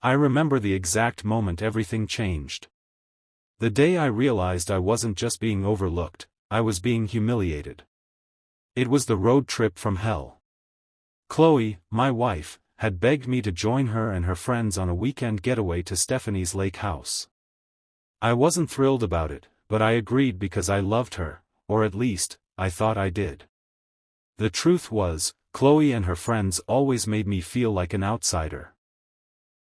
I remember the exact moment everything changed. The day I realized I wasn't just being overlooked, I was being humiliated. It was the road trip from hell. Chloe, my wife, had begged me to join her and her friends on a weekend getaway to Stephanie's lake house. I wasn't thrilled about it, but I agreed because I loved her, or at least, I thought I did. The truth was, Chloe and her friends always made me feel like an outsider.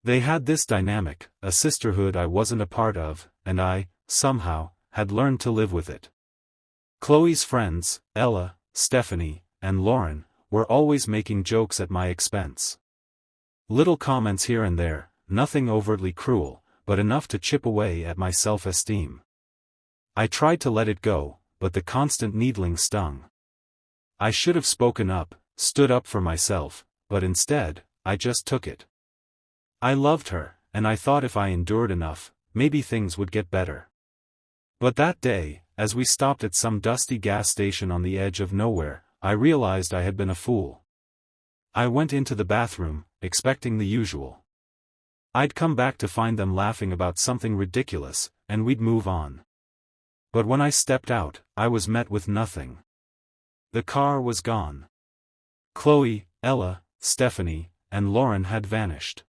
They had this dynamic, a sisterhood I wasn't a part of, and I, somehow, had learned to live with it. Chloe's friends, Ella, Stephanie, and Lauren, were always making jokes at my expense. Little comments here and there, nothing overtly cruel, but enough to chip away at my self-esteem. I tried to let it go, but the constant needling stung. I should have spoken up, stood up for myself, but instead, I just took it. I loved her, and I thought if I endured enough, maybe things would get better. But that day, as we stopped at some dusty gas station on the edge of nowhere, I realized I had been a fool. I went into the bathroom, expecting the usual. I'd come back to find them laughing about something ridiculous, and we'd move on. But when I stepped out, I was met with nothing. The car was gone. Chloe, Ella, Stephanie, and Lauren had vanished.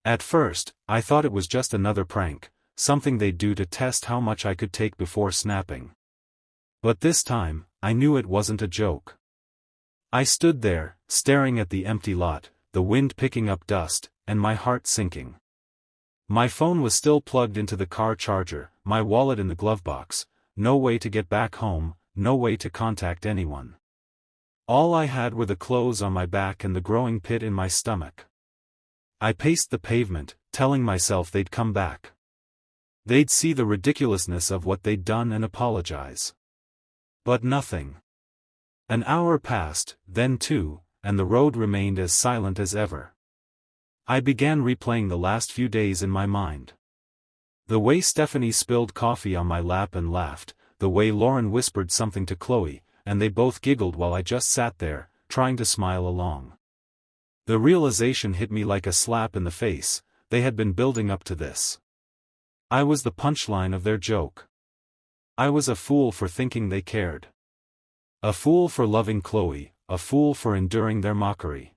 At first, I thought it was just another prank, something they'd do to test how much I could take before snapping. But this time, I knew it wasn't a joke. I stood there, staring at the empty lot, the wind picking up dust, and my heart sinking. My phone was still plugged into the car charger, my wallet in the glove box, no way to get back home, no way to contact anyone. All I had were the clothes on my back and the growing pit in my stomach. I paced the pavement, telling myself they'd come back. They'd see the ridiculousness of what they'd done and apologize. But nothing. An hour passed, then two, and the road remained as silent as ever. I began replaying the last few days in my mind. The way Stephanie spilled coffee on my lap and laughed, the way Lauren whispered something to Chloe, and they both giggled while I just sat there, trying to smile along. The realization hit me like a slap in the face, they had been building up to this. I was the punchline of their joke. I was a fool for thinking they cared. A fool for loving Chloe, a fool for enduring their mockery.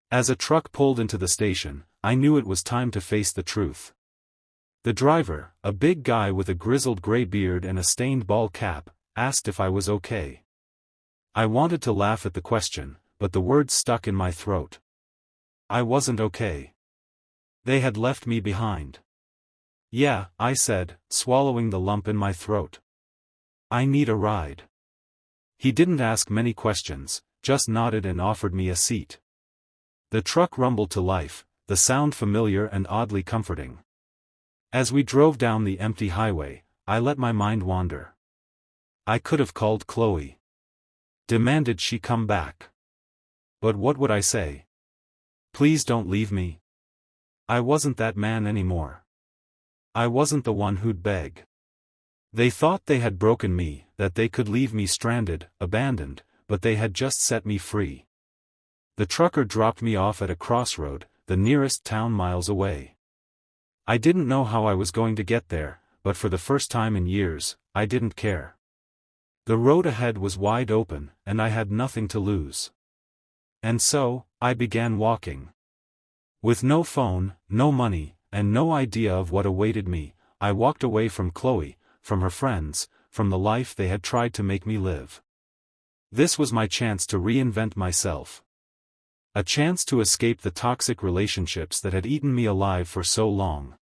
As a truck pulled into the station, I knew it was time to face the truth. The driver, a big guy with a grizzled gray beard and a stained ball cap, asked if I was okay. I wanted to laugh at the question, but the words stuck in my throat. I wasn't okay. They had left me behind. Yeah, I said, swallowing the lump in my throat. I need a ride. He didn't ask many questions, just nodded and offered me a seat. The truck rumbled to life, the sound familiar and oddly comforting. As we drove down the empty highway, I let my mind wander. I could have called Chloe. Demanded she come back. But what would I say? Please don't leave me. I wasn't that man anymore. I wasn't the one who'd beg. They thought they had broken me, that they could leave me stranded, abandoned, but they had just set me free. The trucker dropped me off at a crossroad, the nearest town miles away. I didn't know how I was going to get there, but for the first time in years, I didn't care. The road ahead was wide open, and I had nothing to lose. And so, I began walking. With no phone, no money, and no idea of what awaited me, I walked away from Chloe, from her friends, from the life they had tried to make me live. This was my chance to reinvent myself. A chance to escape the toxic relationships that had eaten me alive for so long.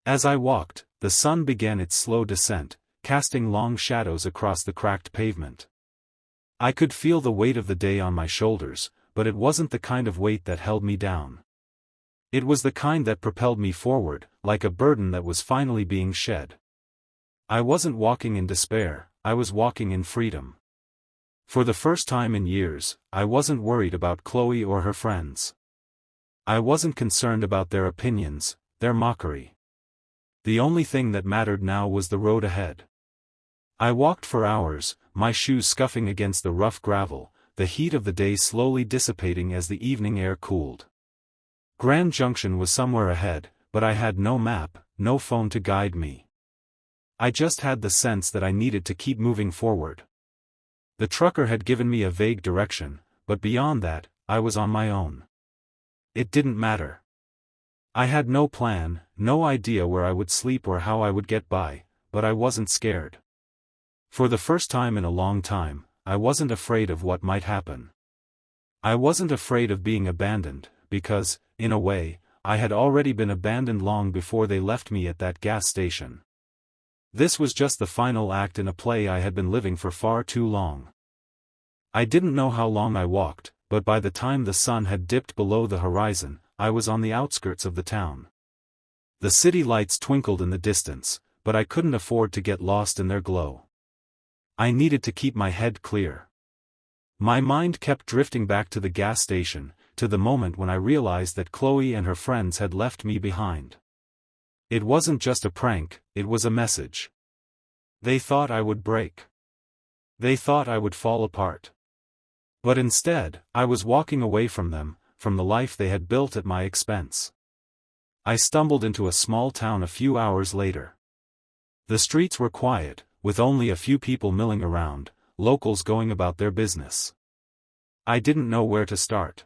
As I walked, the sun began its slow descent, casting long shadows across the cracked pavement. I could feel the weight of the day on my shoulders, but it wasn't the kind of weight that held me down. It was the kind that propelled me forward, like a burden that was finally being shed. I wasn't walking in despair, I was walking in freedom. For the first time in years, I wasn't worried about Chloe or her friends. I wasn't concerned about their opinions, their mockery. The only thing that mattered now was the road ahead. I walked for hours, my shoes scuffing against the rough gravel, the heat of the day slowly dissipating as the evening air cooled. Grand Junction was somewhere ahead, but I had no map, no phone to guide me. I just had the sense that I needed to keep moving forward. The trucker had given me a vague direction, but beyond that, I was on my own. It didn't matter. I had no plan, no idea where I would sleep or how I would get by, but I wasn't scared. For the first time in a long time, I wasn't afraid of what might happen. I wasn't afraid of being abandoned, because, in a way, I had already been abandoned long before they left me at that gas station. This was just the final act in a play I had been living for far too long. I didn't know how long I walked, but by the time the sun had dipped below the horizon, I was on the outskirts of the town. The city lights twinkled in the distance, but I couldn't afford to get lost in their glow. I needed to keep my head clear. My mind kept drifting back to the gas station, to the moment when I realized that Chloe and her friends had left me behind. It wasn't just a prank, it was a message. They thought I would break. They thought I would fall apart. But instead, I was walking away from them, from the life they had built at my expense. I stumbled into a small town a few hours later. The streets were quiet, with only a few people milling around, locals going about their business. I didn't know where to start.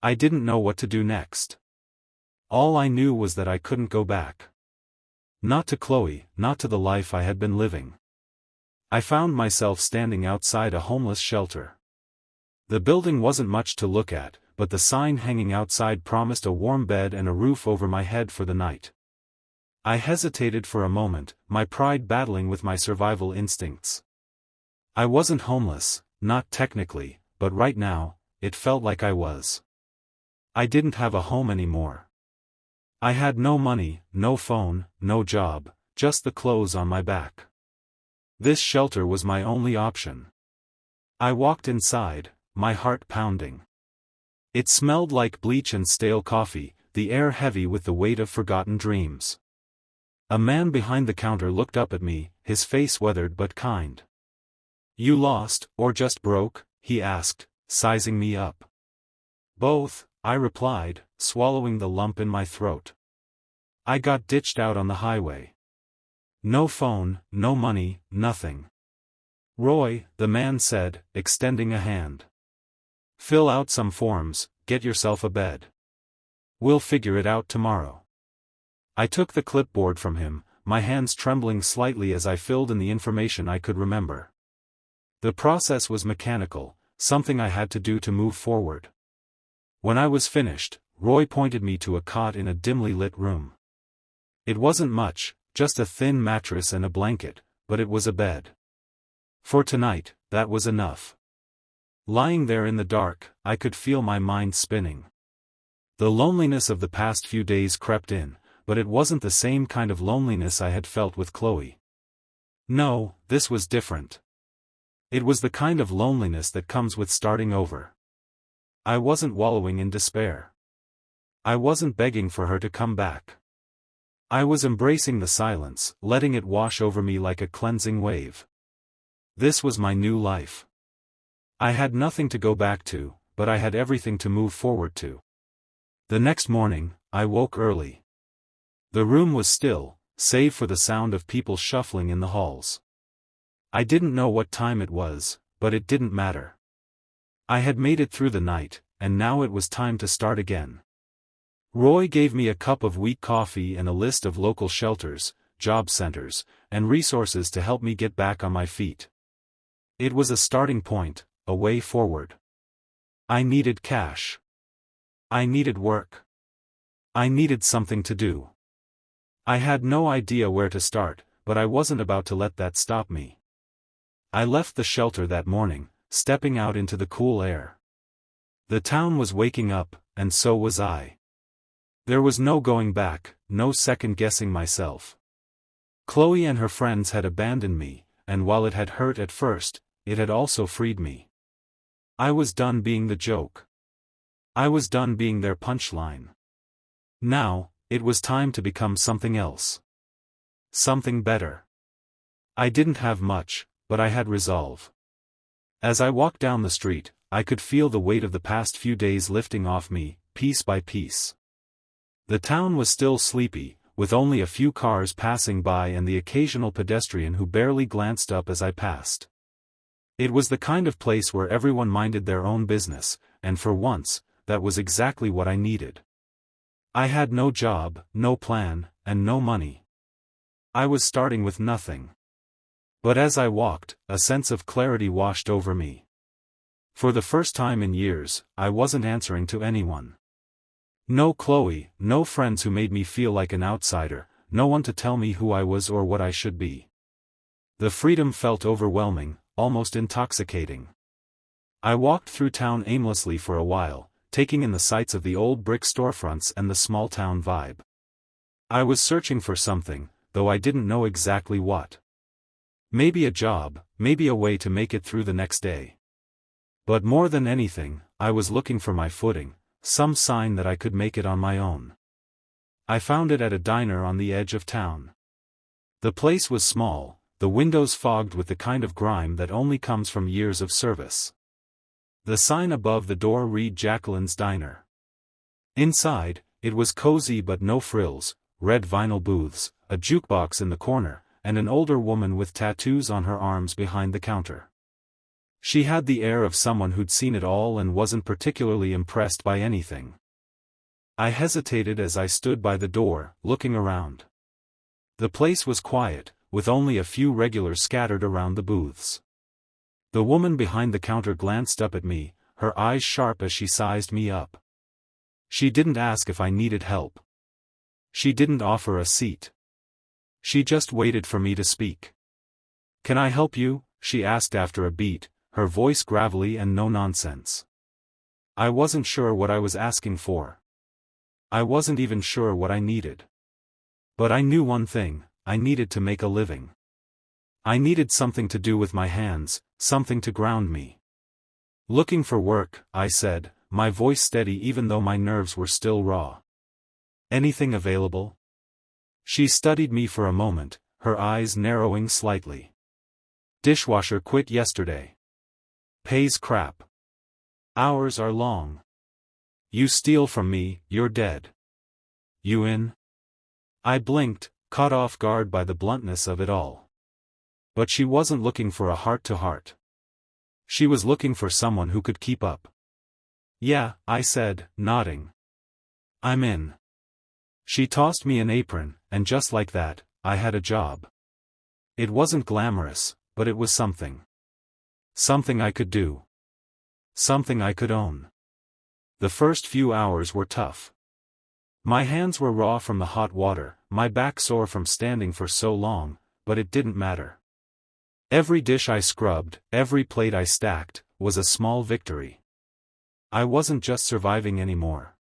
I didn't know what to do next. All I knew was that I couldn't go back. Not to Chloe, not to the life I had been living. I found myself standing outside a homeless shelter. The building wasn't much to look at, but the sign hanging outside promised a warm bed and a roof over my head for the night. I hesitated for a moment, my pride battling with my survival instincts. I wasn't homeless, not technically, but right now, it felt like I was. I didn't have a home anymore. I had no money, no phone, no job, just the clothes on my back. This shelter was my only option. I walked inside, my heart pounding. It smelled like bleach and stale coffee, the air heavy with the weight of forgotten dreams. A man behind the counter looked up at me, his face weathered but kind. "You lost, or just broke?" he asked, sizing me up. "Both," I replied, swallowing the lump in my throat. I got ditched out on the highway. No phone, no money, nothing. "Roy," the man said, extending a hand. "Fill out some forms, get yourself a bed. We'll figure it out tomorrow." I took the clipboard from him, my hands trembling slightly as I filled in the information I could remember. The process was mechanical, something I had to do to move forward. When I was finished, Roy pointed me to a cot in a dimly lit room. It wasn't much, just a thin mattress and a blanket, but it was a bed. For tonight, that was enough. Lying there in the dark, I could feel my mind spinning. The loneliness of the past few days crept in, but it wasn't the same kind of loneliness I had felt with Chloe. No, this was different. It was the kind of loneliness that comes with starting over. I wasn't wallowing in despair. I wasn't begging for her to come back. I was embracing the silence, letting it wash over me like a cleansing wave. This was my new life. I had nothing to go back to, but I had everything to move forward to. The next morning, I woke early. The room was still, save for the sound of people shuffling in the halls. I didn't know what time it was, but it didn't matter. I had made it through the night, and now it was time to start again. Roy gave me a cup of weak coffee and a list of local shelters, job centers, and resources to help me get back on my feet. It was a starting point, a way forward. I needed cash. I needed work. I needed something to do. I had no idea where to start, but I wasn't about to let that stop me. I left the shelter that morning, stepping out into the cool air. The town was waking up, and so was I. There was no going back, no second-guessing myself. Chloe and her friends had abandoned me, and while it had hurt at first, it had also freed me. I was done being the joke. I was done being their punchline. Now, it was time to become something else. Something better. I didn't have much, but I had resolve. As I walked down the street, I could feel the weight of the past few days lifting off me, piece by piece. The town was still sleepy, with only a few cars passing by and the occasional pedestrian who barely glanced up as I passed. It was the kind of place where everyone minded their own business, and for once, that was exactly what I needed. I had no job, no plan, and no money. I was starting with nothing. But as I walked, a sense of clarity washed over me. For the first time in years, I wasn't answering to anyone. No Chloe, no friends who made me feel like an outsider, no one to tell me who I was or what I should be. The freedom felt overwhelming, almost intoxicating. I walked through town aimlessly for a while, taking in the sights of the old brick storefronts and the small-town vibe. I was searching for something, though I didn't know exactly what. Maybe a job, maybe a way to make it through the next day. But more than anything, I was looking for my footing, some sign that I could make it on my own. I found it at a diner on the edge of town. The place was small, the windows fogged with the kind of grime that only comes from years of service. The sign above the door read Jacqueline's Diner. Inside, it was cozy but no frills, red vinyl booths, a jukebox in the corner, and an older woman with tattoos on her arms behind the counter. She had the air of someone who'd seen it all and wasn't particularly impressed by anything. I hesitated as I stood by the door, looking around. The place was quiet, with only a few regulars scattered around the booths. The woman behind the counter glanced up at me, her eyes sharp as she sized me up. She didn't ask if I needed help. She didn't offer a seat. She just waited for me to speak. "Can I help you?" she asked after a beat, her voice gravelly and no nonsense. I wasn't sure what I was asking for. I wasn't even sure what I needed. But I knew one thing: I needed to make a living. I needed something to do with my hands, something to ground me. "Looking for work," I said, my voice steady even though my nerves were still raw. "Anything available?" She studied me for a moment, her eyes narrowing slightly. "Dishwasher quit yesterday. Pays crap. Hours are long. You steal from me, you're dead. You in?" I blinked, caught off guard by the bluntness of it all. But she wasn't looking for a heart-to-heart. She was looking for someone who could keep up. "Yeah," I said, nodding. "I'm in." She tossed me an apron, and just like that, I had a job. It wasn't glamorous, but it was something. Something I could do. Something I could own. The first few hours were tough. My hands were raw from the hot water, my back sore from standing for so long, but it didn't matter. Every dish I scrubbed, every plate I stacked, was a small victory. I wasn't just surviving anymore.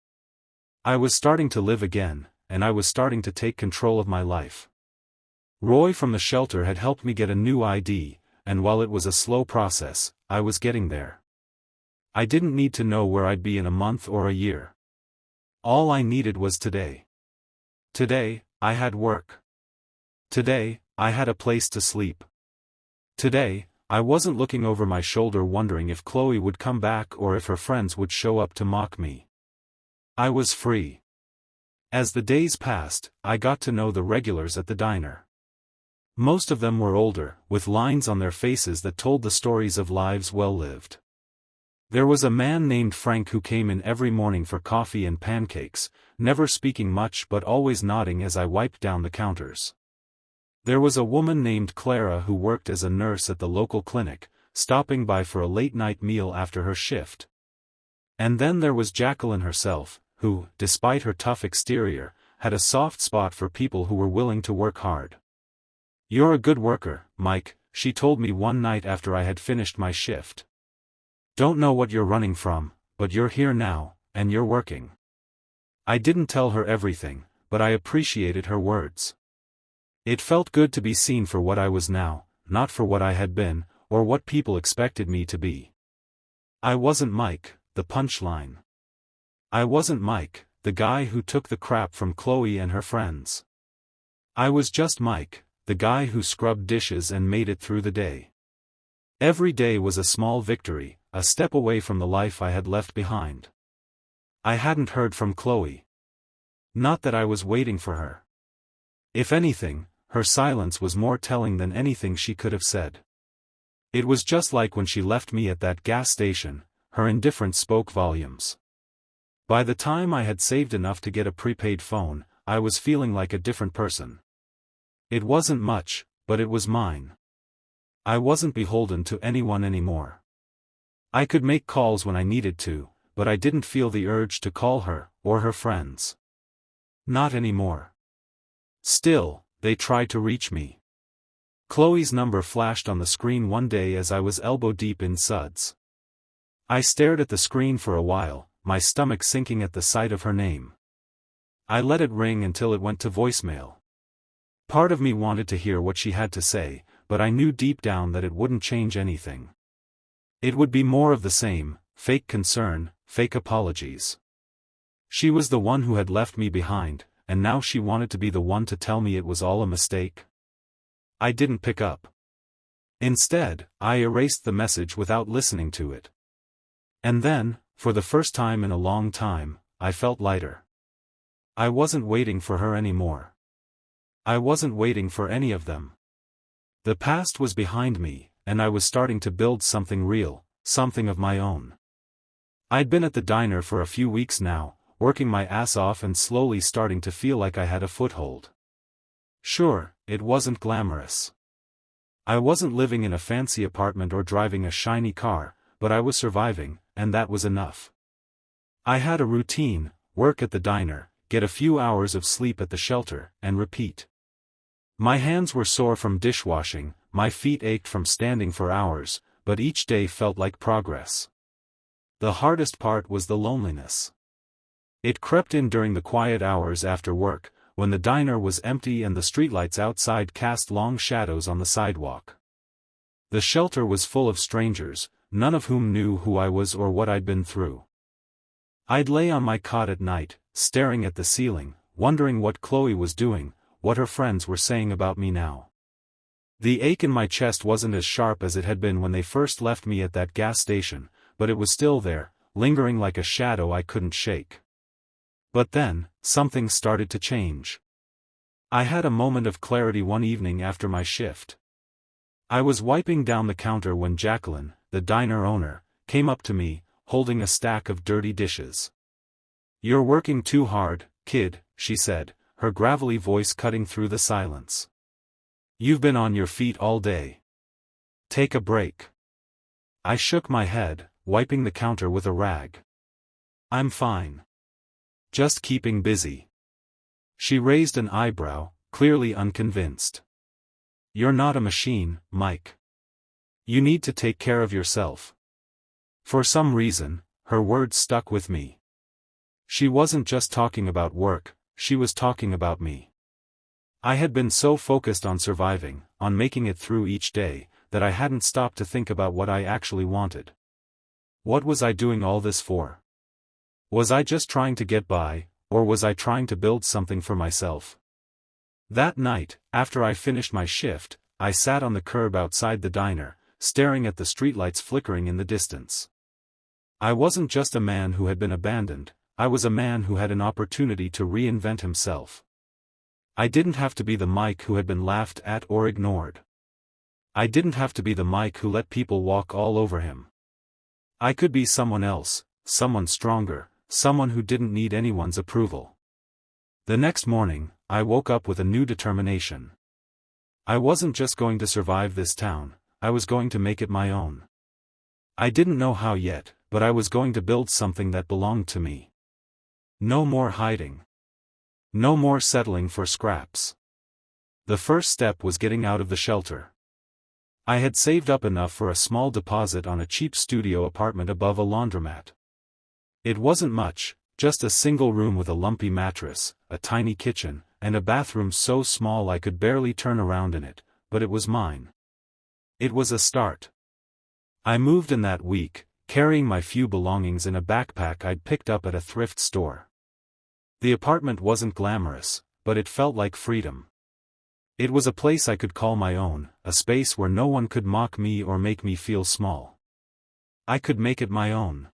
I was starting to live again, and I was starting to take control of my life. Roy from the shelter had helped me get a new ID, and while it was a slow process, I was getting there. I didn't need to know where I'd be in a month or a year. All I needed was today. Today, I had work. Today, I had a place to sleep. Today, I wasn't looking over my shoulder wondering if Chloe would come back or if her friends would show up to mock me. I was free. As the days passed, I got to know the regulars at the diner. Most of them were older, with lines on their faces that told the stories of lives well lived. There was a man named Frank who came in every morning for coffee and pancakes, never speaking much but always nodding as I wiped down the counters. There was a woman named Clara who worked as a nurse at the local clinic, stopping by for a late-night meal after her shift. And then there was Jacqueline herself, who, despite her tough exterior, had a soft spot for people who were willing to work hard. "You're a good worker, Mike," she told me one night after I had finished my shift. "Don't know what you're running from, but you're here now, and you're working." I didn't tell her everything, but I appreciated her words. It felt good to be seen for what I was now, not for what I had been, or what people expected me to be. I wasn't Mike, the punchline. I wasn't Mike, the guy who took the crap from Chloe and her friends. I was just Mike, the guy who scrubbed dishes and made it through the day. Every day was a small victory, a step away from the life I had left behind. I hadn't heard from Chloe. Not that I was waiting for her. If anything, her silence was more telling than anything she could have said. It was just like when she left me at that gas station, her indifference spoke volumes. By the time I had saved enough to get a prepaid phone, I was feeling like a different person. It wasn't much, but it was mine. I wasn't beholden to anyone anymore. I could make calls when I needed to, but I didn't feel the urge to call her, or her friends. Not anymore. Still, they tried to reach me. Chloe's number flashed on the screen one day as I was elbow-deep in suds. I stared at the screen for a while, my stomach sinking at the sight of her name. I let it ring until it went to voicemail. Part of me wanted to hear what she had to say, but I knew deep down that it wouldn't change anything. It would be more of the same, fake concern, fake apologies. She was the one who had left me behind, and now she wanted to be the one to tell me it was all a mistake. I didn't pick up. Instead, I erased the message without listening to it. And then, for the first time in a long time, I felt lighter. I wasn't waiting for her anymore. I wasn't waiting for any of them. The past was behind me, and I was starting to build something real, something of my own. I'd been at the diner for a few weeks now, working my ass off and slowly starting to feel like I had a foothold. Sure, it wasn't glamorous. I wasn't living in a fancy apartment or driving a shiny car, but I was surviving, and that was enough. I had a routine: work at the diner, get a few hours of sleep at the shelter, and repeat. My hands were sore from dishwashing, my feet ached from standing for hours, but each day felt like progress. The hardest part was the loneliness. It crept in during the quiet hours after work, when the diner was empty and the streetlights outside cast long shadows on the sidewalk. The shelter was full of strangers, none of whom knew who I was or what I'd been through. I'd lay on my cot at night, staring at the ceiling, wondering what Chloe was doing, what her friends were saying about me now. The ache in my chest wasn't as sharp as it had been when they first left me at that gas station, but it was still there, lingering like a shadow I couldn't shake. But then, something started to change. I had a moment of clarity one evening after my shift. I was wiping down the counter when Jacqueline, the diner owner, came up to me, holding a stack of dirty dishes. "You're working too hard, kid," she said, her gravelly voice cutting through the silence. "You've been on your feet all day. Take a break." I shook my head, wiping the counter with a rag. "I'm fine. Just keeping busy." She raised an eyebrow, clearly unconvinced. "You're not a machine, Mike. You need to take care of yourself." For some reason, her words stuck with me. She wasn't just talking about work, she was talking about me. I had been so focused on surviving, on making it through each day, that I hadn't stopped to think about what I actually wanted. What was I doing all this for? Was I just trying to get by, or was I trying to build something for myself? That night, after I finished my shift, I sat on the curb outside the diner, staring at the streetlights flickering in the distance. I wasn't just a man who had been abandoned, I was a man who had an opportunity to reinvent himself. I didn't have to be the Mike who had been laughed at or ignored. I didn't have to be the Mike who let people walk all over him. I could be someone else, someone stronger, someone who didn't need anyone's approval. The next morning, I woke up with a new determination. I wasn't just going to survive this town, I was going to make it my own. I didn't know how yet, but I was going to build something that belonged to me. No more hiding. No more settling for scraps. The first step was getting out of the shelter. I had saved up enough for a small deposit on a cheap studio apartment above a laundromat. It wasn't much, just a single room with a lumpy mattress, a tiny kitchen, and a bathroom so small I could barely turn around in it, but it was mine. It was a start. I moved in that week, carrying my few belongings in a backpack I'd picked up at a thrift store. The apartment wasn't glamorous, but it felt like freedom. It was a place I could call my own, a space where no one could mock me or make me feel small. I could make it my own.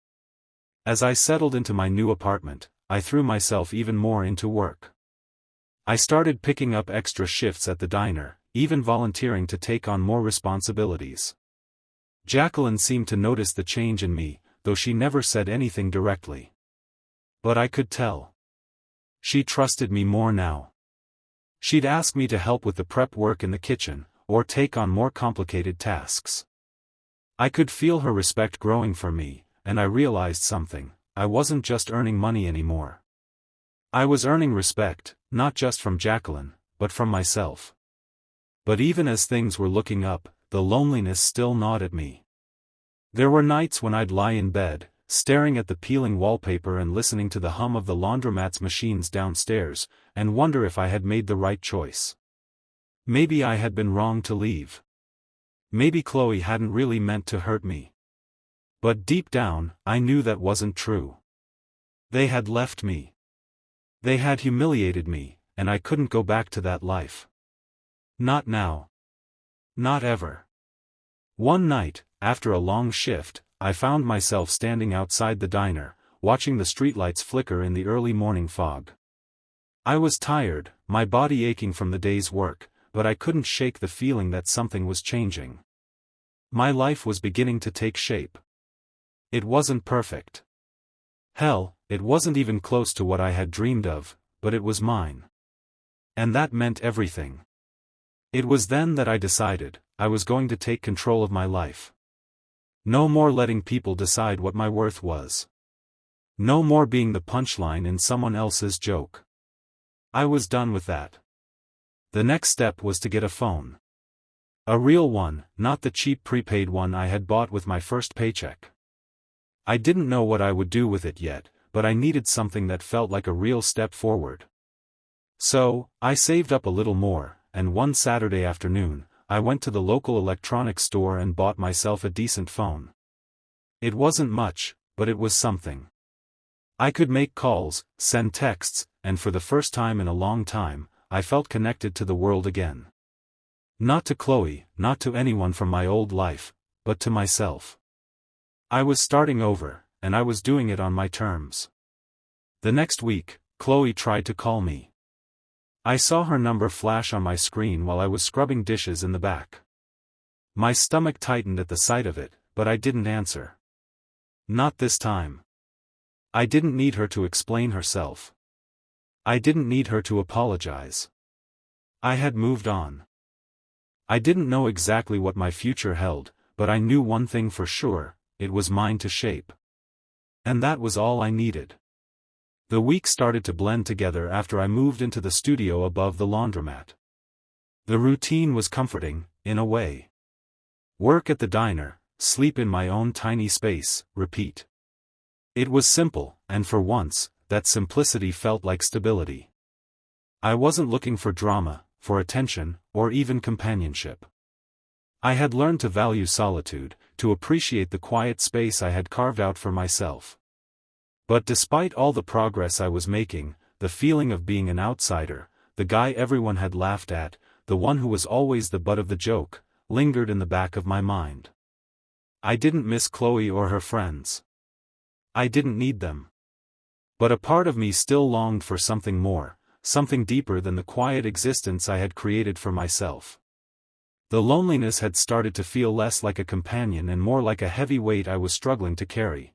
As I settled into my new apartment, I threw myself even more into work. I started picking up extra shifts at the diner, even volunteering to take on more responsibilities. Jacqueline seemed to notice the change in me, though she never said anything directly. But I could tell. She trusted me more now. She'd ask me to help with the prep work in the kitchen, or take on more complicated tasks. I could feel her respect growing for me, and I realized something: I wasn't just earning money anymore. I was earning respect, not just from Jacqueline, but from myself. But even as things were looking up, the loneliness still gnawed at me. There were nights when I'd lie in bed, staring at the peeling wallpaper and listening to the hum of the laundromat's machines downstairs, and wonder if I had made the right choice. Maybe I had been wrong to leave. Maybe Chloe hadn't really meant to hurt me. But deep down, I knew that wasn't true. They had left me. They had humiliated me, and I couldn't go back to that life. Not now. Not ever. One night, after a long shift, I found myself standing outside the diner, watching the streetlights flicker in the early morning fog. I was tired, my body aching from the day's work, but I couldn't shake the feeling that something was changing. My life was beginning to take shape. It wasn't perfect. Hell, it wasn't even close to what I had dreamed of, but it was mine. And that meant everything. It was then that I decided, I was going to take control of my life. No more letting people decide what my worth was. No more being the punchline in someone else's joke. I was done with that. The next step was to get a phone. A real one, not the cheap prepaid one I had bought with my first paycheck. I didn't know what I would do with it yet, but I needed something that felt like a real step forward. So, I saved up a little more, and one Saturday afternoon, I went to the local electronics store and bought myself a decent phone. It wasn't much, but it was something. I could make calls, send texts, and for the first time in a long time, I felt connected to the world again. Not to Chloe, not to anyone from my old life, but to myself. I was starting over, and I was doing it on my terms. The next week, Chloe tried to call me. I saw her number flash on my screen while I was scrubbing dishes in the back. My stomach tightened at the sight of it, but I didn't answer. Not this time. I didn't need her to explain herself. I didn't need her to apologize. I had moved on. I didn't know exactly what my future held, but I knew one thing for sure: it was mine to shape. And that was all I needed. The week started to blend together after I moved into the studio above the laundromat. The routine was comforting, in a way. Work at the diner, sleep in my own tiny space, repeat. It was simple, and for once, that simplicity felt like stability. I wasn't looking for drama, for attention, or even companionship. I had learned to value solitude, to appreciate the quiet space I had carved out for myself. But despite all the progress I was making, the feeling of being an outsider, the guy everyone had laughed at, the one who was always the butt of the joke, lingered in the back of my mind. I didn't miss Chloe or her friends. I didn't need them. But a part of me still longed for something more, something deeper than the quiet existence I had created for myself. The loneliness had started to feel less like a companion and more like a heavy weight I was struggling to carry.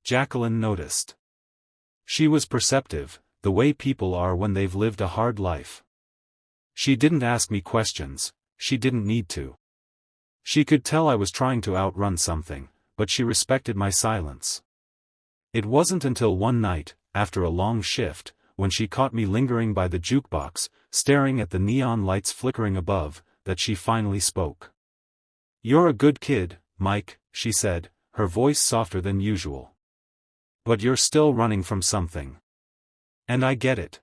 Jacqueline noticed. She was perceptive, the way people are when they've lived a hard life. She didn't ask me questions, she didn't need to. She could tell I was trying to outrun something, but she respected my silence. It wasn't until one night, after a long shift, when she caught me lingering by the jukebox, staring at the neon lights flickering above, that she finally spoke. "You're a good kid, Mike," she said, her voice softer than usual. "But you're still running from something. And I get it.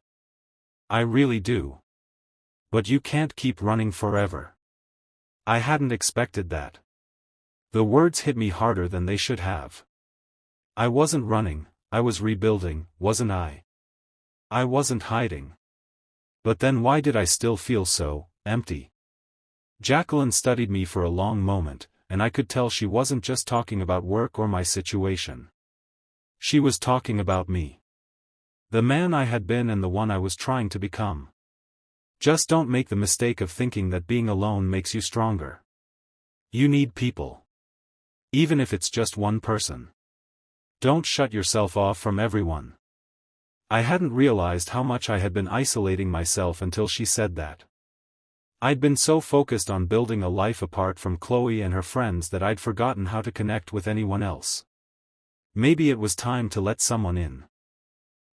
I really do. But you can't keep running forever." I hadn't expected that. The words hit me harder than they should have. I wasn't running, I was rebuilding, wasn't I? I wasn't hiding. But then why did I still feel so empty? Jacqueline studied me for a long moment, and I could tell she wasn't just talking about work or my situation. She was talking about me. The man I had been and the one I was trying to become. Just don't make the mistake of thinking that being alone makes you stronger. You need people. Even if it's just one person. Don't shut yourself off from everyone. I hadn't realized how much I had been isolating myself until she said that. I'd been so focused on building a life apart from Chloe and her friends that I'd forgotten how to connect with anyone else. Maybe it was time to let someone in.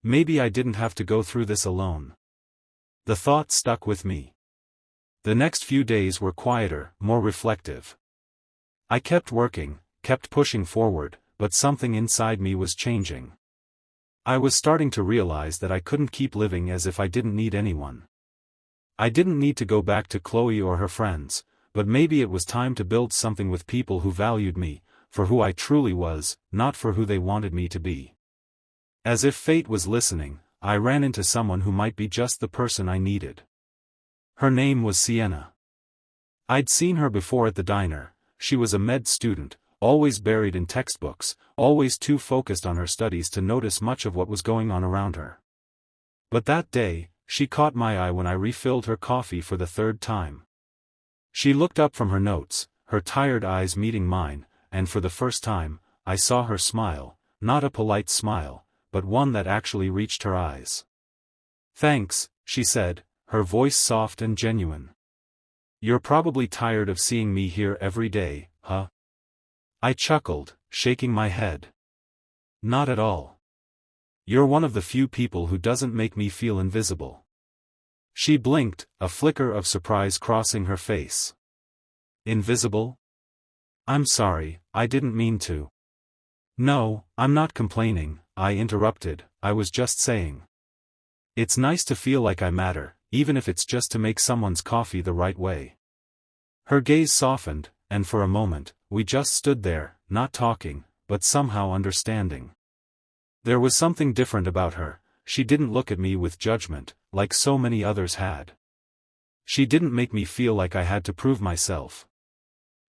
Maybe I didn't have to go through this alone. The thought stuck with me. The next few days were quieter, more reflective. I kept working, kept pushing forward, but something inside me was changing. I was starting to realize that I couldn't keep living as if I didn't need anyone. I didn't need to go back to Chloe or her friends, but maybe it was time to build something with people who valued me, for who I truly was, not for who they wanted me to be. As if fate was listening, I ran into someone who might be just the person I needed. Her name was Sienna. I'd seen her before at the diner. She was a med student, always buried in textbooks, always too focused on her studies to notice much of what was going on around her. But that day, she caught my eye when I refilled her coffee for the third time. She looked up from her notes, her tired eyes meeting mine, and for the first time, I saw her smile, not a polite smile, but one that actually reached her eyes. "Thanks," she said, her voice soft and genuine. "You're probably tired of seeing me here every day, huh?" I chuckled, shaking my head. "Not at all. You're one of the few people who doesn't make me feel invisible." She blinked, a flicker of surprise crossing her face. "Invisible? I'm sorry, I didn't mean to." "No, I'm not complaining," I interrupted, "I was just saying. It's nice to feel like I matter, even if it's just to make someone's coffee the right way." Her gaze softened, and for a moment, we just stood there, not talking, but somehow understanding. There was something different about her. She didn't look at me with judgment, like so many others had. She didn't make me feel like I had to prove myself.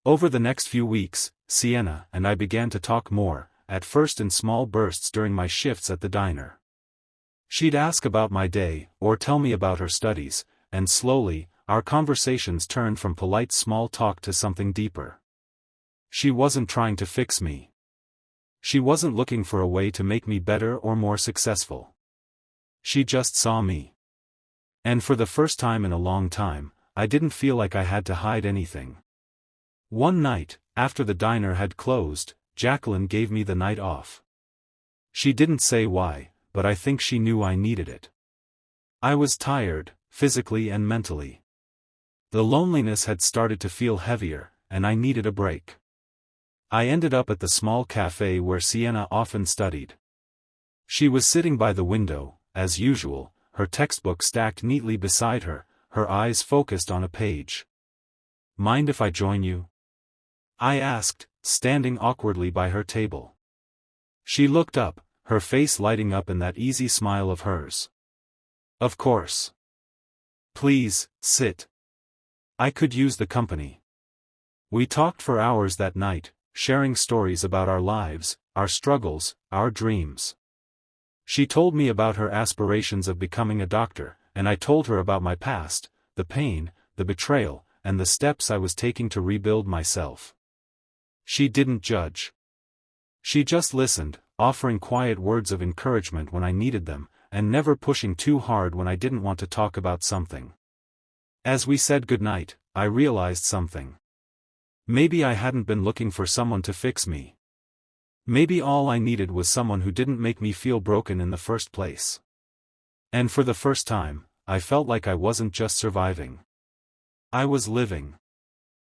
Over the next few weeks, Sienna and I began to talk more, at first in small bursts during my shifts at the diner. She'd ask about my day, or tell me about her studies, and slowly, our conversations turned from polite small talk to something deeper. She wasn't trying to fix me. She wasn't looking for a way to make me better or more successful. She just saw me. And for the first time in a long time, I didn't feel like I had to hide anything. One night, after the diner had closed, Jacqueline gave me the night off. She didn't say why, but I think she knew I needed it. I was tired, physically and mentally. The loneliness had started to feel heavier, and I needed a break. I ended up at the small cafe where Sienna often studied. She was sitting by the window, as usual, her textbook stacked neatly beside her, her eyes focused on a page. "Mind if I join you?" I asked, standing awkwardly by her table. She looked up, her face lighting up in that easy smile of hers. "Of course. Please, sit. I could use the company." We talked for hours that night, sharing stories about our lives, our struggles, our dreams. She told me about her aspirations of becoming a doctor, and I told her about my past, the pain, the betrayal, and the steps I was taking to rebuild myself. She didn't judge. She just listened, offering quiet words of encouragement when I needed them, and never pushing too hard when I didn't want to talk about something. As we said goodnight, I realized something. Maybe I hadn't been looking for someone to fix me. Maybe all I needed was someone who didn't make me feel broken in the first place. And for the first time, I felt like I wasn't just surviving. I was living.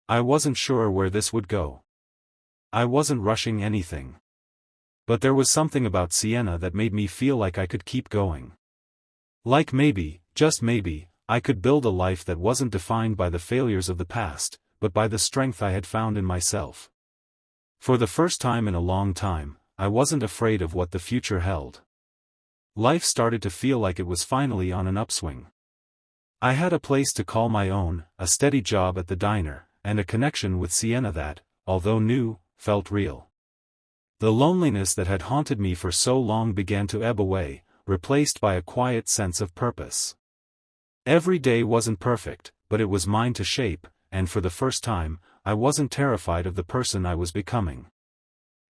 I wasn't sure where this would go. I wasn't rushing anything. But there was something about Sienna that made me feel like I could keep going. Like maybe, just maybe, I could build a life that wasn't defined by the failures of the past, but by the strength I had found in myself. For the first time in a long time, I wasn't afraid of what the future held. Life started to feel like it was finally on an upswing. I had a place to call my own, a steady job at the diner, and a connection with Sienna that, although new, felt real. The loneliness that had haunted me for so long began to ebb away, replaced by a quiet sense of purpose. Every day wasn't perfect, but it was mine to shape, and for the first time, I wasn't terrified of the person I was becoming.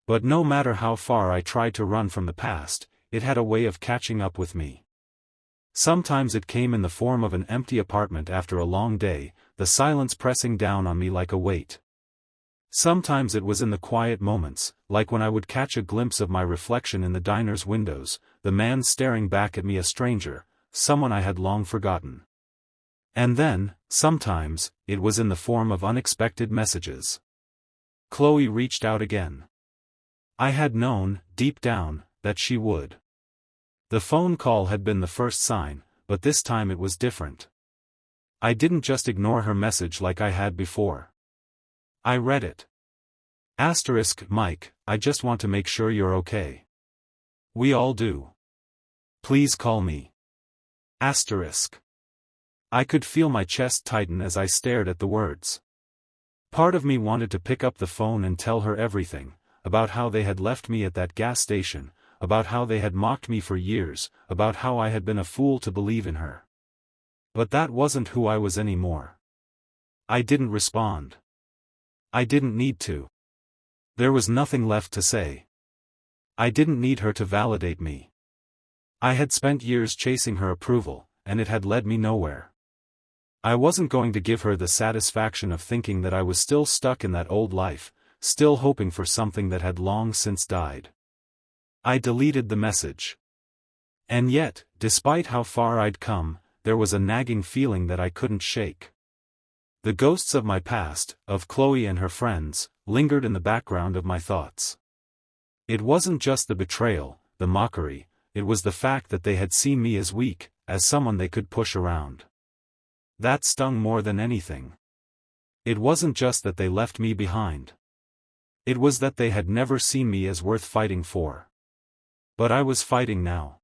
But no matter how far I tried to run from the past, it had a way of catching up with me. Sometimes it came in the form of an empty apartment after a long day, the silence pressing down on me like a weight. Sometimes it was in the quiet moments, like when I would catch a glimpse of my reflection in the diner's windows, the man staring back at me, a stranger, someone I had long forgotten. And then, sometimes, it was in the form of unexpected messages. Chloe reached out again. I had known, deep down, that she would. The phone call had been the first sign, but this time it was different. I didn't just ignore her message like I had before. I read it. Mike, I just want to make sure you're okay. We all do. Please call me. I could feel my chest tighten as I stared at the words. Part of me wanted to pick up the phone and tell her everything, about how they had left me at that gas station, about how they had mocked me for years, about how I had been a fool to believe in her. But that wasn't who I was anymore. I didn't respond. I didn't need to. There was nothing left to say. I didn't need her to validate me. I had spent years chasing her approval, and it had led me nowhere. I wasn't going to give her the satisfaction of thinking that I was still stuck in that old life, still hoping for something that had long since died. I deleted the message. And yet, despite how far I'd come, there was a nagging feeling that I couldn't shake. The ghosts of my past, of Chloe and her friends, lingered in the background of my thoughts. It wasn't just the betrayal, the mockery, it was the fact that they had seen me as weak, as someone they could push around. That stung more than anything. It wasn't just that they left me behind. It was that they had never seen me as worth fighting for. But I was fighting now.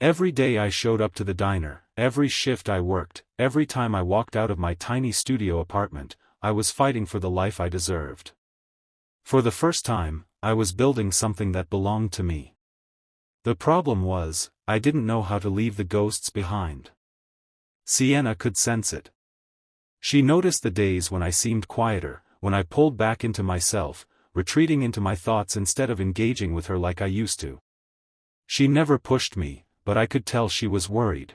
Every day I showed up to the diner, every shift I worked, every time I walked out of my tiny studio apartment, I was fighting for the life I deserved. For the first time, I was building something that belonged to me. The problem was, I didn't know how to leave the ghosts behind. Sienna could sense it. She noticed the days when I seemed quieter, when I pulled back into myself, retreating into my thoughts instead of engaging with her like I used to. She never pushed me, but I could tell she was worried.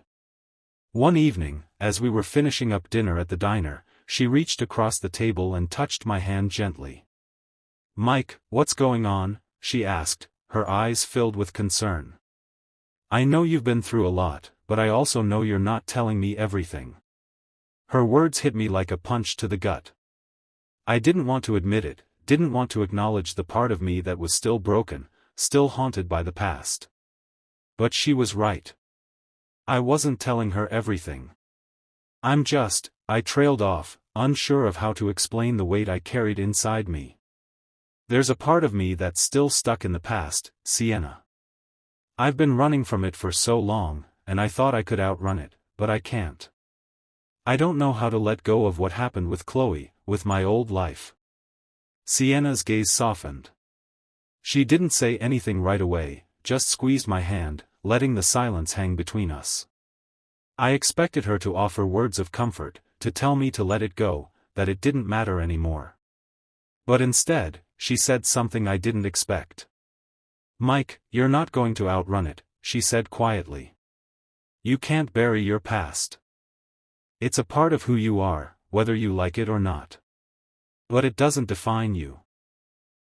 One evening, as we were finishing up dinner at the diner, she reached across the table and touched my hand gently. "Mike, what's going on?" she asked, her eyes filled with concern. "I know you've been through a lot, but I also know you're not telling me everything." Her words hit me like a punch to the gut. I didn't want to admit it, didn't want to acknowledge the part of me that was still broken, still haunted by the past. But she was right. I wasn't telling her everything. I trailed off, unsure of how to explain the weight I carried inside me. "There's a part of me that's still stuck in the past, Sienna. I've been running from it for so long, and I thought I could outrun it, but I can't. I don't know how to let go of what happened with Chloe, with my old life." Sienna's gaze softened. She didn't say anything right away, just squeezed my hand, letting the silence hang between us. I expected her to offer words of comfort, to tell me to let it go, that it didn't matter anymore. But instead, she said something I didn't expect. "Mike, you're not going to outrun it," she said quietly. "You can't bury your past. It's a part of who you are, whether you like it or not. But it doesn't define you.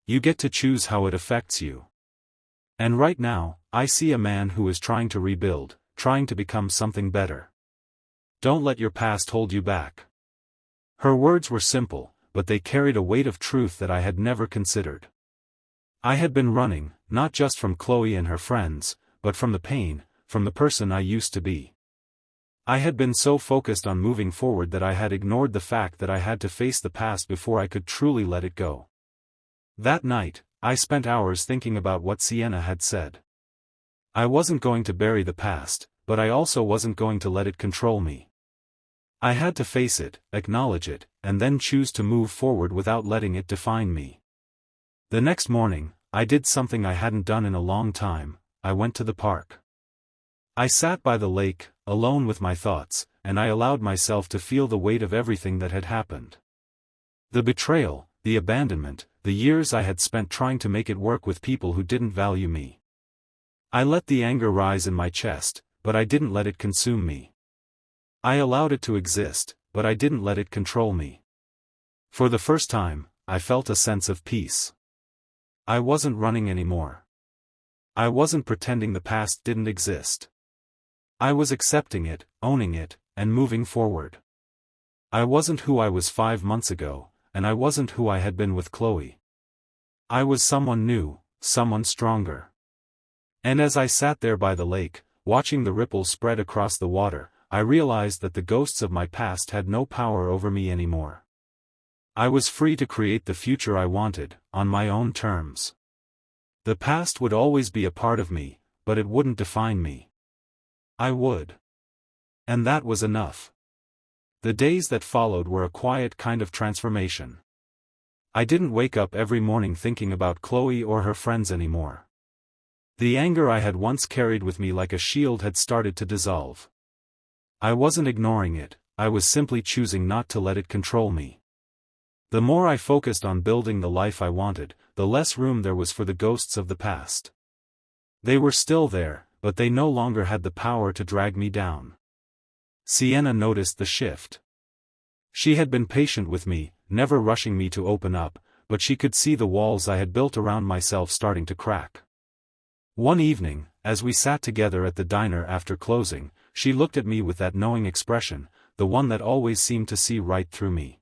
You get to choose how it affects you. And right now, I see a man who is trying to rebuild, trying to become something better. Don't let your past hold you back." Her words were simple, but they carried a weight of truth that I had never considered. I had been running, not just from Chloe and her friends, but from the pain, from the person I used to be. I had been so focused on moving forward that I had ignored the fact that I had to face the past before I could truly let it go. That night, I spent hours thinking about what Sienna had said. I wasn't going to bury the past, but I also wasn't going to let it control me. I had to face it, acknowledge it, and then choose to move forward without letting it define me. The next morning, I did something I hadn't done in a long time. I went to the park. I sat by the lake, alone with my thoughts, and I allowed myself to feel the weight of everything that had happened. The betrayal, the abandonment, the years I had spent trying to make it work with people who didn't value me. I let the anger rise in my chest, but I didn't let it consume me. I allowed it to exist, but I didn't let it control me. For the first time, I felt a sense of peace. I wasn't running anymore. I wasn't pretending the past didn't exist. I was accepting it, owning it, and moving forward. I wasn't who I was 5 months ago, and I wasn't who I had been with Chloe. I was someone new, someone stronger. And as I sat there by the lake, watching the ripples spread across the water, I realized that the ghosts of my past had no power over me anymore. I was free to create the future I wanted, on my own terms. The past would always be a part of me, but it wouldn't define me. I would. And that was enough. The days that followed were a quiet kind of transformation. I didn't wake up every morning thinking about Chloe or her friends anymore. The anger I had once carried with me like a shield had started to dissolve. I wasn't ignoring it, I was simply choosing not to let it control me. The more I focused on building the life I wanted, the less room there was for the ghosts of the past. They were still there, but they no longer had the power to drag me down. Sienna noticed the shift. She had been patient with me, never rushing me to open up, but she could see the walls I had built around myself starting to crack. One evening, as we sat together at the diner after closing, she looked at me with that knowing expression, the one that always seemed to see right through me.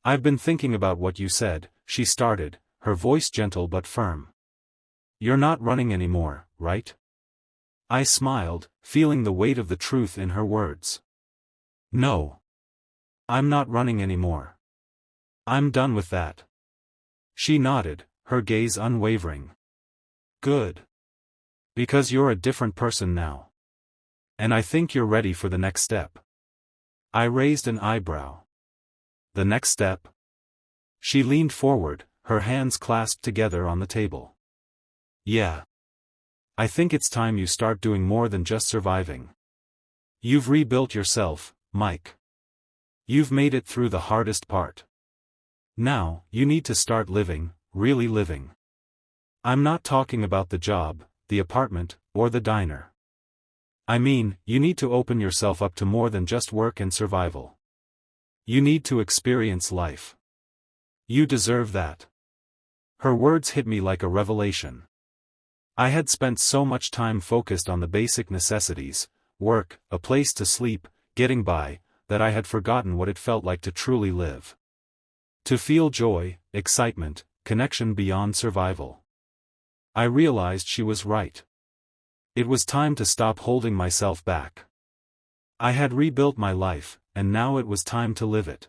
"I've been thinking about what you said," she started, her voice gentle but firm. "You're not running anymore, right?" I smiled, feeling the weight of the truth in her words. "No. I'm not running anymore. I'm done with that." She nodded, her gaze unwavering. "Good. Because you're a different person now. And I think you're ready for the next step." I raised an eyebrow. "The next step?" She leaned forward, her hands clasped together on the table. "Yeah. I think it's time you start doing more than just surviving. You've rebuilt yourself, Mike. You've made it through the hardest part. Now, you need to start living, really living. I'm not talking about the job, the apartment, or the diner. I mean, you need to open yourself up to more than just work and survival. You need to experience life. You deserve that." Her words hit me like a revelation. I had spent so much time focused on the basic necessities, work, a place to sleep, getting by, that I had forgotten what it felt like to truly live. To feel joy, excitement, connection beyond survival. I realized she was right. It was time to stop holding myself back. I had rebuilt my life, and now it was time to live it.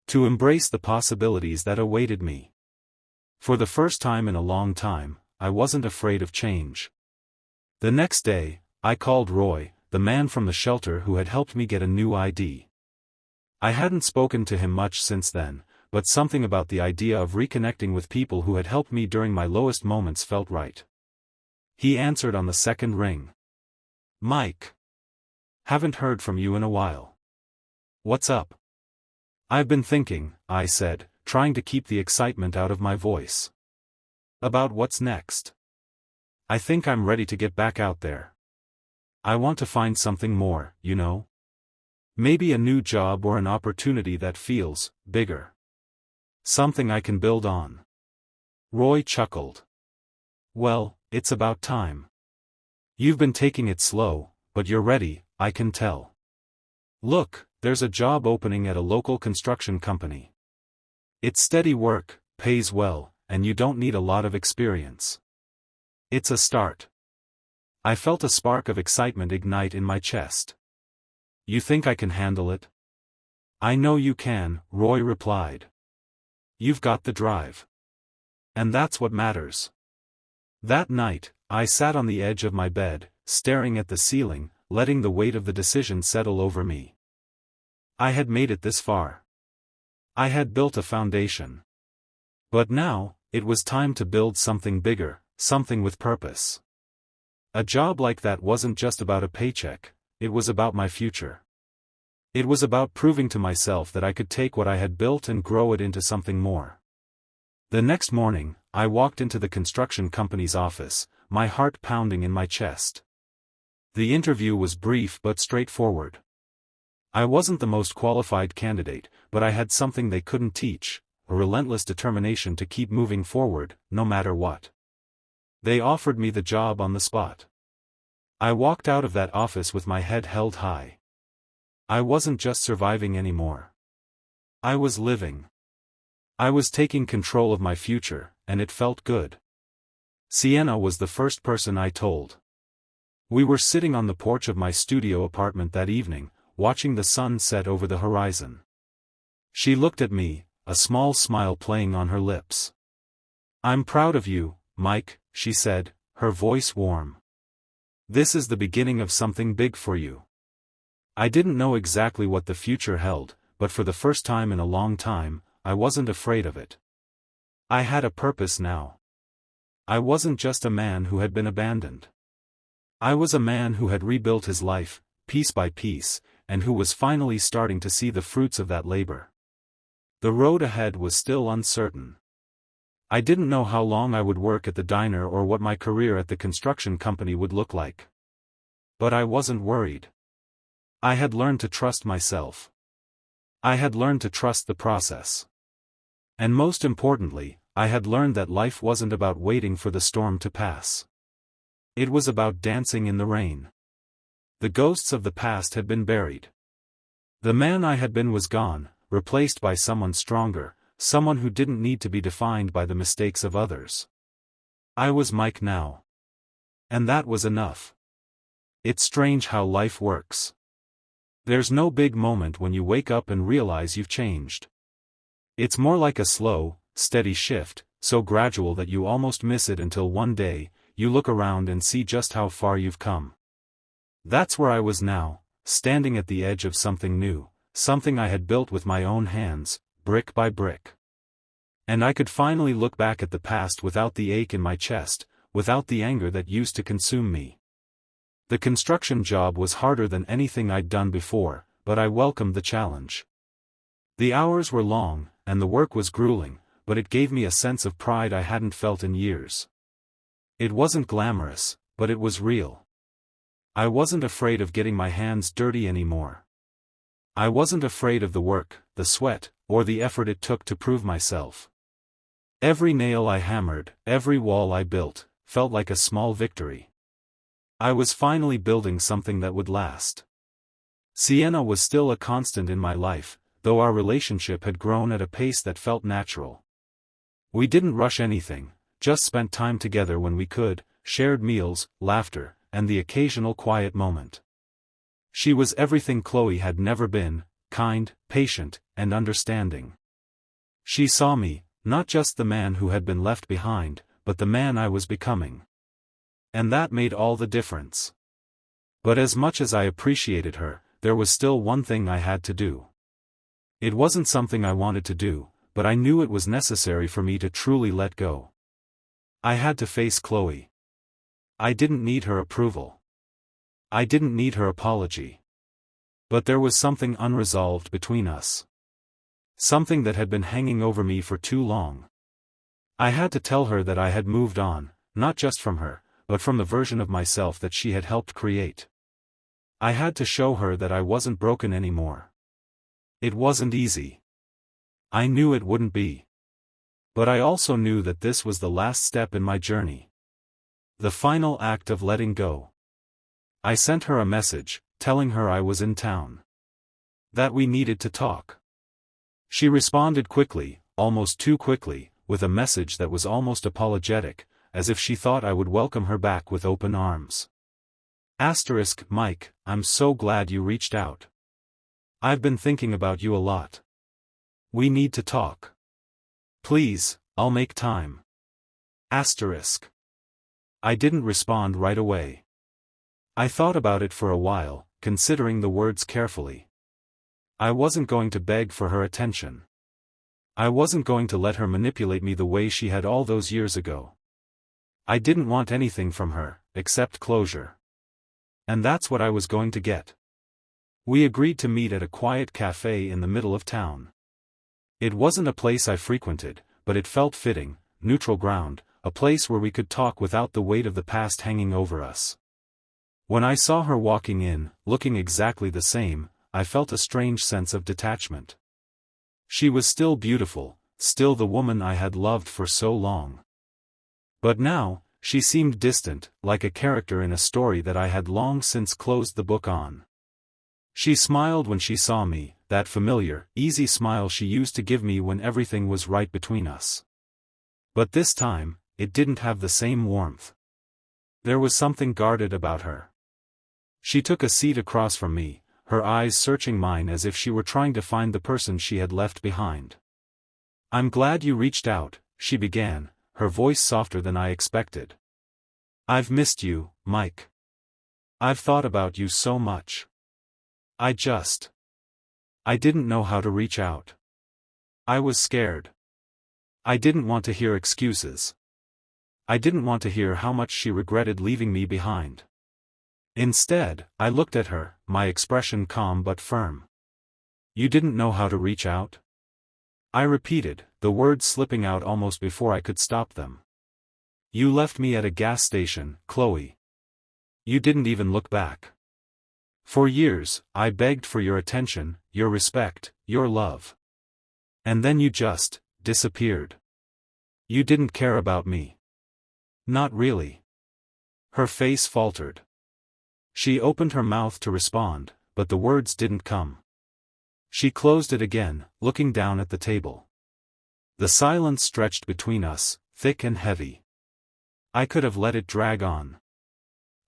To embrace the possibilities that awaited me. For the first time in a long time, I wasn't afraid of change. The next day, I called Roy, the man from the shelter who had helped me get a new ID. I hadn't spoken to him much since then, but something about the idea of reconnecting with people who had helped me during my lowest moments felt right. He answered on the second ring. "Mike. Haven't heard from you in a while. What's up?" "I've been thinking," I said, trying to keep the excitement out of my voice. "About what's next. I think I'm ready to get back out there. I want to find something more, you know? Maybe a new job or an opportunity that feels bigger. Something I can build on." Roy chuckled. "Well, it's about time. You've been taking it slow, but you're ready, I can tell. Look, there's a job opening at a local construction company. It's steady work, pays well, and you don't need a lot of experience. It's a start." I felt a spark of excitement ignite in my chest. "You think I can handle it?" "I know you can," Roy replied. "You've got the drive. And that's what matters." That night, I sat on the edge of my bed, staring at the ceiling, letting the weight of the decision settle over me. I had made it this far. I had built a foundation. But now, it was time to build something bigger, something with purpose. A job like that wasn't just about a paycheck, it was about my future. It was about proving to myself that I could take what I had built and grow it into something more. The next morning, I walked into the construction company's office, my heart pounding in my chest. The interview was brief but straightforward. I wasn't the most qualified candidate, but I had something they couldn't teach, a relentless determination to keep moving forward, no matter what. They offered me the job on the spot. I walked out of that office with my head held high. I wasn't just surviving anymore. I was living. I was taking control of my future, and it felt good. Sienna was the first person I told. We were sitting on the porch of my studio apartment that evening, watching the sun set over the horizon. She looked at me, a small smile playing on her lips. "I'm proud of you, Mike," she said, her voice warm. "This is the beginning of something big for you." I didn't know exactly what the future held, but for the first time in a long time, I wasn't afraid of it. I had a purpose now. I wasn't just a man who had been abandoned. I was a man who had rebuilt his life, piece by piece, and who was finally starting to see the fruits of that labor. The road ahead was still uncertain. I didn't know how long I would work at the diner or what my career at the construction company would look like. But I wasn't worried. I had learned to trust myself. I had learned to trust the process. And most importantly, I had learned that life wasn't about waiting for the storm to pass. It was about dancing in the rain. The ghosts of the past had been buried. The man I had been was gone, replaced by someone stronger, someone who didn't need to be defined by the mistakes of others. I was Mike now. And that was enough. It's strange how life works. There's no big moment when you wake up and realize you've changed. It's more like a slow, steady shift, so gradual that you almost miss it until one day, you look around and see just how far you've come. That's where I was now, standing at the edge of something new, something I had built with my own hands, brick by brick. And I could finally look back at the past without the ache in my chest, without the anger that used to consume me. The construction job was harder than anything I'd done before, but I welcomed the challenge. The hours were long, and the work was grueling, but it gave me a sense of pride I hadn't felt in years. It wasn't glamorous, but it was real. I wasn't afraid of getting my hands dirty anymore. I wasn't afraid of the work, the sweat, or the effort it took to prove myself. Every nail I hammered, every wall I built, felt like a small victory. I was finally building something that would last. Sienna was still a constant in my life, though our relationship had grown at a pace that felt natural. We didn't rush anything, just spent time together when we could, shared meals, laughter, and the occasional quiet moment. She was everything Chloe had never been, kind, patient, and understanding. She saw me, not just the man who had been left behind, but the man I was becoming. And that made all the difference. But as much as I appreciated her, there was still one thing I had to do. It wasn't something I wanted to do, but I knew it was necessary for me to truly let go. I had to face Chloe. I didn't need her approval. I didn't need her apology. But there was something unresolved between us. Something that had been hanging over me for too long. I had to tell her that I had moved on, not just from her, but from the version of myself that she had helped create. I had to show her that I wasn't broken anymore. It wasn't easy. I knew it wouldn't be. But I also knew that this was the last step in my journey. The final act of letting go. I sent her a message, telling her I was in town. That we needed to talk. She responded quickly, almost too quickly, with a message that was almost apologetic, as if she thought I would welcome her back with open arms. Mike, I'm so glad you reached out. I've been thinking about you a lot. We need to talk. Please, I'll make time. I didn't respond right away. I thought about it for a while, considering the words carefully. I wasn't going to beg for her attention. I wasn't going to let her manipulate me the way she had all those years ago. I didn't want anything from her, except closure. And that's what I was going to get. We agreed to meet at a quiet cafe in the middle of town. It wasn't a place I frequented, but it felt fitting, neutral ground, a place where we could talk without the weight of the past hanging over us. When I saw her walking in, looking exactly the same, I felt a strange sense of detachment. She was still beautiful, still the woman I had loved for so long. But now, she seemed distant, like a character in a story that I had long since closed the book on. She smiled when she saw me, that familiar, easy smile she used to give me when everything was right between us. But this time, it didn't have the same warmth. There was something guarded about her. She took a seat across from me, her eyes searching mine as if she were trying to find the person she had left behind. "I'm glad you reached out," she began, her voice softer than I expected. "I've missed you, Mike. I've thought about you so much. I didn't know how to reach out. I was scared. I didn't want to hear excuses. I didn't want to hear how much she regretted leaving me behind. Instead, I looked at her, my expression calm but firm. You didn't know how to reach out?" I repeated, the words slipping out almost before I could stop them. "You left me at a gas station, Chloe. You didn't even look back. For years, I begged for your attention, your respect, your love. And then you just disappeared. You didn't care about me." "Not really." Her face faltered. She opened her mouth to respond, but the words didn't come. She closed it again, looking down at the table. The silence stretched between us, thick and heavy. I could have let it drag on.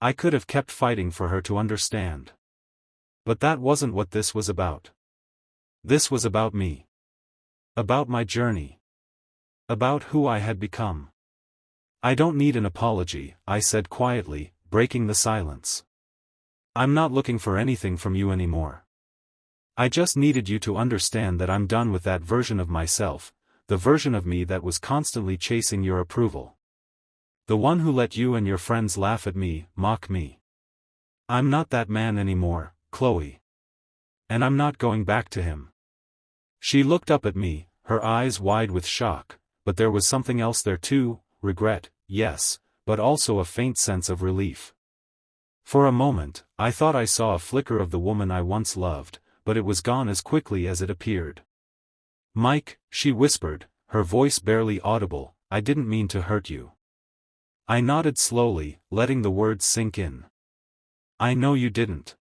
I could have kept fighting for her to understand. But that wasn't what this was about. This was about me. About my journey. About who I had become. "I don't need an apology," I said quietly, breaking the silence. "I'm not looking for anything from you anymore. I just needed you to understand that I'm done with that version of myself, the version of me that was constantly chasing your approval. The one who let you and your friends laugh at me, mock me. I'm not that man anymore, Chloe. And I'm not going back to him." She looked up at me, her eyes wide with shock, but there was something else there too, regret, yes, but also a faint sense of relief. For a moment, I thought I saw a flicker of the woman I once loved, but it was gone as quickly as it appeared. "Mike," she whispered, her voice barely audible, "I didn't mean to hurt you." I nodded slowly, letting the words sink in. "I know you didn't.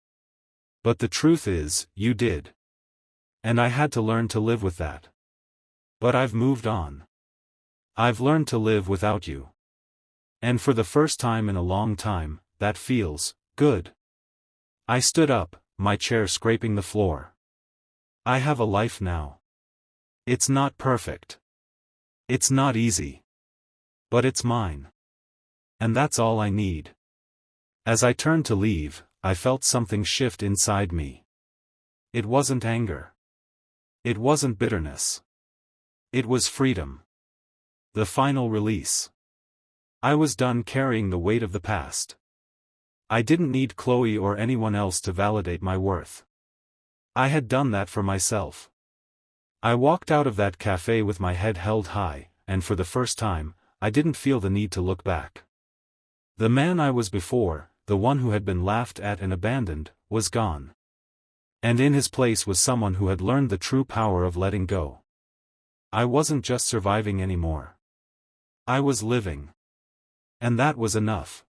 But the truth is, you did. And I had to learn to live with that. But I've moved on. I've learned to live without you. And for the first time in a long time, that feels good." I stood up, my chair scraping the floor. "I have a life now. It's not perfect. It's not easy. But it's mine. And that's all I need." As I turned to leave, I felt something shift inside me. It wasn't anger. It wasn't bitterness. It was freedom. The final release. I was done carrying the weight of the past. I didn't need Chloe or anyone else to validate my worth. I had done that for myself. I walked out of that cafe with my head held high, and for the first time, I didn't feel the need to look back. The man I was before, the one who had been laughed at and abandoned, was gone. And in his place was someone who had learned the true power of letting go. I wasn't just surviving anymore. I was living. And that was enough.